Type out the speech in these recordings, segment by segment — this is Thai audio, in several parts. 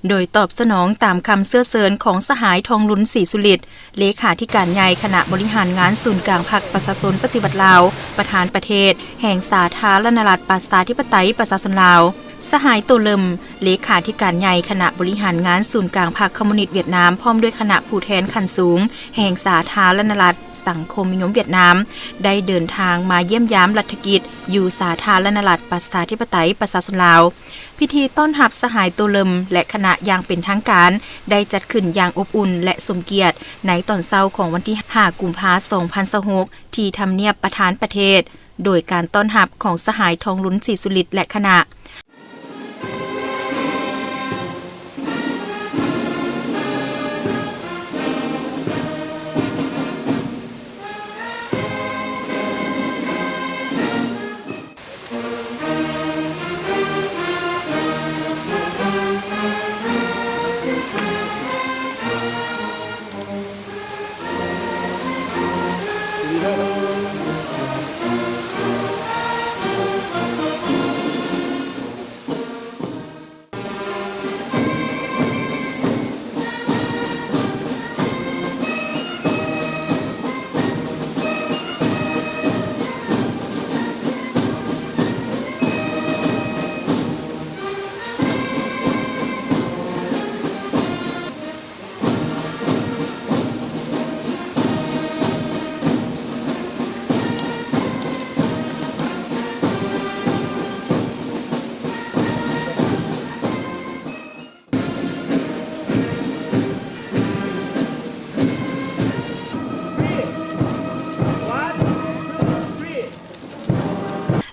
โดยตอบสนองตามคำเสื้อเซินของสหายทองลุ้นศรีสุฤทธิ์เลขาธิการใหญ่คณะบริหารงานศูนย์กลางพรรคประชาชนปฏิบัติลาวประธานประเทศแห่งสาธารณรัฐประชาธิปไตยประชาชนลาวสหายโตเลิมเลขาธิการใหญ่คณะบริหารงานศูนย์กลางพรรคคอมมิวนิสต์เวียดนามพร้อมด้วยคณะผู้แทนขั้นสูงแห่งสาธารณรัฐสังคมนิยมเวียดนามได้เดินทางมาเยี่ยมยามรัฐกิจอยู่สาธารณรัฐประชาธิปไตยประชาชนลาวพิธีต้อนรับสหายโตเลิมและคณะอย่างเป็นทางการได้จัดขึ้นอย่างอบอุ่นและสมเกียรติในตอนเช้าของวันที่5 กุมภาพันธ์ 2026ที่ทำเนียบประธานประเทศโดยการต้อนรับของสหายทองลุ้นศรีสุฤทธิ์และคณะ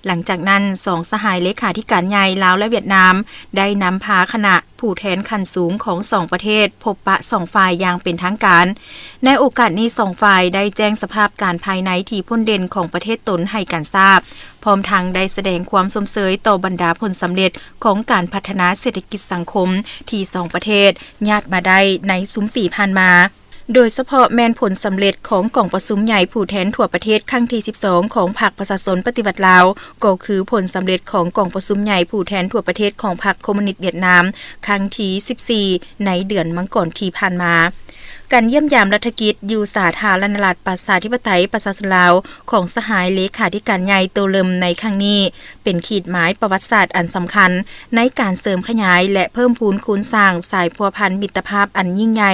หลังจากนั้น2สหายเลขาธิการใหญ่ลาวและเวียดนามได้นำพาคณะผู้แทนขั้นสูงของ2ประเทศพบปะ2ฝ่ายอย่างเป็นทางการในโอกาสนี้2ฝ่ายได้แจ้งสภาพการภายในที่พ้นเด่นของประเทศตนให้กันทราบพร้อมทั้งได้แสดงความสมเสยต่อบรรดาผลสำเร็จของการพัฒนาเศรษฐกิจสังคมที่2ประเทศญาติมาได้ในซุ้มปีผ่านมาโดยเฉพาะแม่นผลสำเร็จของกองประชุมใหญ่ผู้แทนทั่วประเทศครั้งที่12ของพรรคประชาชนปฏิวัติลาวก็คือผลสำเร็จของกองประชุมใหญ่ผู้แทนทั่วประเทศของพรรคคอมมิวนิสต์เวียดนามครั้งที่14ในเดือนมังกรที่ผ่านมาการเยี่ยมยามรัฐกิจอยู่สาธารณรัฐประชาธิปไตยประชาชนลาวของสหายเลขาธิการใหญ่โตเลิมในครั้งนี้เป็นขีดหมายประวัติศาสตร์อันสำคัญในการเสริมขยายและเพิ่มพูนคูณสร้างสายพัวพันมิตรภาพอันยิ่งใหญ่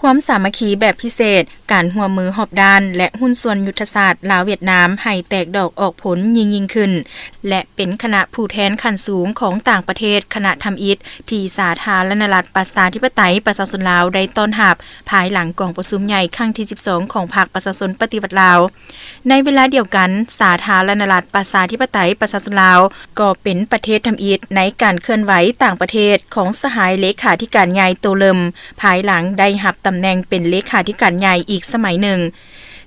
ความสามัคคีแบบพิเศษการร่วมมือหอบด้านและหุ้นส่วนยุทธศาสตร์ลาวเวียดนามให้แตกดอกออกผลยิ่งขึ้นและเป็นคณะผู้แทนขั้นสูงของต่างประเทศคณะทำอิฐที่สาธารณรัฐประชาธิปไตยประชาชนลาวได้ต้อนรับภายหลังกองประชุมใหญ่ครั้งที่12ของพรรคประชาชนปฏิวัติลาวในเวลาเดียวกันสาธารณรัฐประชาธิปไตยประชาชนลาวก็เป็นประเทศทำอิฐในการเคลื่อนไหวต่างประเทศของสหายเลขาธิการใหญ่โตเลิมภายหลังได้รับตำแหน่งเป็นเลขาธิการใหญ่อีกสมัยหนึ่ง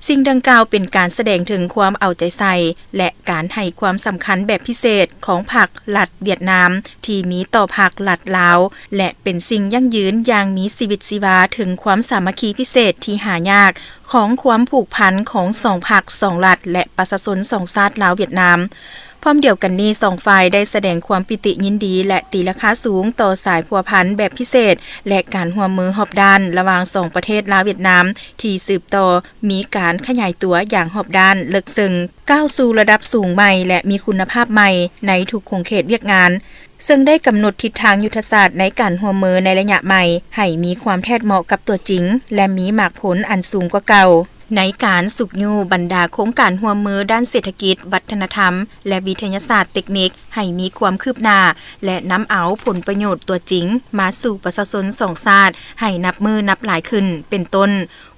สิ่งดังกล่าวเป็นการแสดงถึงความเอาใจใส่และการให้ความสำคัญแบบพิเศษของพรรครัฐเวียดนามที่มีต่อพรรครัฐลาวและเป็นสิ่งยั่งยืนอย่างมีชีวิตชีวาถึงความสามัคคีพิเศษที่หายากของความผูกพันของ2พรรค2รัฐและประชาชน2ชาติลาวเวียดนามพร้อมเดียวกันนี้2ฝ่ายได้แสดงความปิติยินดีและตีราคาสูงต่อสายพัวพันแบบพิเศษและการร่วมมือหอบด้านระหว่าง2ประเทศลาวเวียดนามที่สืบต่อมีการขยายตัวอย่างหอบด้านลึกซึ้งก้าวสู่ระดับสูงใหม่และมีคุณภาพใหม่ในทุกโครงเขตเวียกงานซึ่งได้กำหนดทิศทางยุทธศาสตร์ในการร่วมมือในระยะใหม่ให้มีความแท้เหมาะกับตัวจริงและมีมากผลอันสูงกว่าเก่าในการสุกยูบรรดาโครงการร่วมมือด้านเศรษฐกิจวัฒนธรรมและวิทยาศาสตร์เทคนิคให้มีความคืบหน้าและนำเอาผลประโยชน์ตัวจริงมาสู่ประชาชน2ชาติให้นับมือนับหลายขึ้นเป็นต้น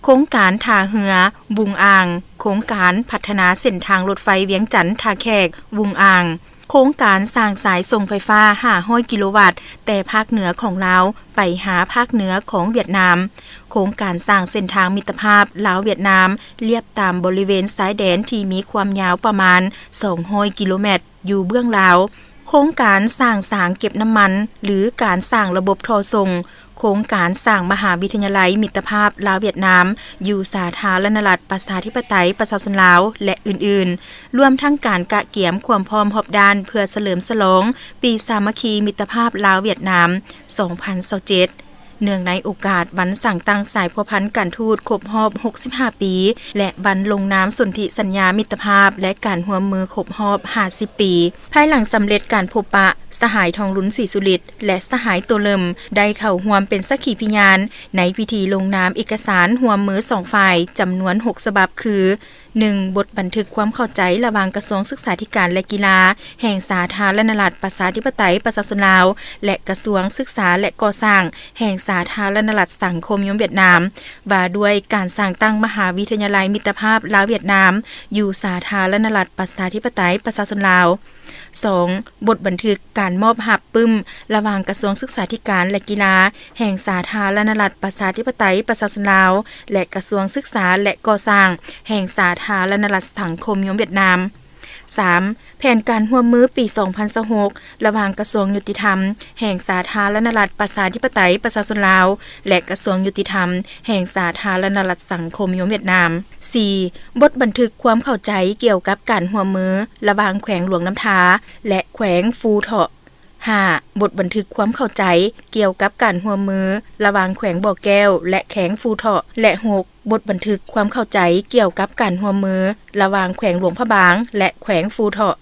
โครงการท่าเรือบุงอ่างโครงการพัฒนาเส้นทางรถไฟเวียงจันทน์ท่าแขกบุงอ่างโครงการสร้างสายส่งไฟฟ้า500 กิโลวัตต์แต่ภาคเหนือของลาวไปหาภาคเหนือของเวียดนามโครงการสร้างเส้นทางมิตรภาพลาวเวียดนามเลียบตามบริเวณสายแดนที่มีความยาวประมาณ200 กิโลเมตรอยู่เบื้องลาวโ โครงการสร้างสางเก็บน้ำมันหรือการสร้างระบบท่อส่งโครงการสร้างมหาวิทยาลัยมิตรภาพลาวเวียดนามอยู่สาธารณรัฐประชาธิปไตยประชาชนลาวและอื่นๆรวมทั้งการกะเกียมความพร้อมรอบด้านเพื่อเฉลิมฉลองปีสามัคคีมิตรภาพลาวเวียดนาม 2027เนื่องในโอกาสวันสั่งตั้งสายพัวพันธ์การทูตครบรอบ 65 ปี และวันลงนามสนธิสัญญามิตรภาพและการร่วมมือครบรอบ 50 ปี ภายหลังสำเร็จการพบปะสหายทองลุ้นศรีสุริตและสหายตัวเลิมได้เข้าร่วมเป็นสักขีพยานในพิธีลงนามเอกสารร่วมมือ2ฝ่ายจำนวน6ฉบับคือ 1. บทบันทึกความเข้าใจระหว่างกระทรวงศึกษาธิการและกีฬาแห่งสาธารณรัฐประชาธิปไตยประชาชนลาวและกระทรวงศึกษาและก่อสร้างแห่งสาธารณรัฐสังคมนิยมเวียดนามว่าด้วยการสร้างตั้งมหาวิทยาลัยมิตรภาพลาวเวียดนามอยู่สาธารณรัฐประชาธิปไตยประชาชนลาว 2. บทบันทึกการมอบหับปึ้มระหว่างกระทรวงศึกษาธิการและกีฬาแห่งสาธารณรัฐประชาธิปไตยประชาชนลาวและกระทรวงศึกษาและก่อสร้างแห่งสาธารณรัฐสังคมนิยมเวียดนาม 3. แผนการร่วมมือปี 2026ระหว่างกระทรวงยุติธรรมแห่งสาธารณรัฐประชาธิปไตยประชาชนลาวและกระทรวงยุติธรรมแห่งสาธารณรัฐสังคมนิยมเวียดนาม 4. บทบันทึกความเข้าใจเกี่ยวกับการร่วมมือระหว่างแขวงหลวงน้ำทาและแขวงฟูเถาะ 5. บทบันทึกความเข้าใจเกี่ยวกับการร่วมมือระหว่างแขวงบ่อแก้วและแขวงฟูเถาะและ 6. บทบันทึกความเข้าใจเกี่ยวกับการร่วมมือระหว่างแขวงหลวงพระบางและแขวงฟูเถาะ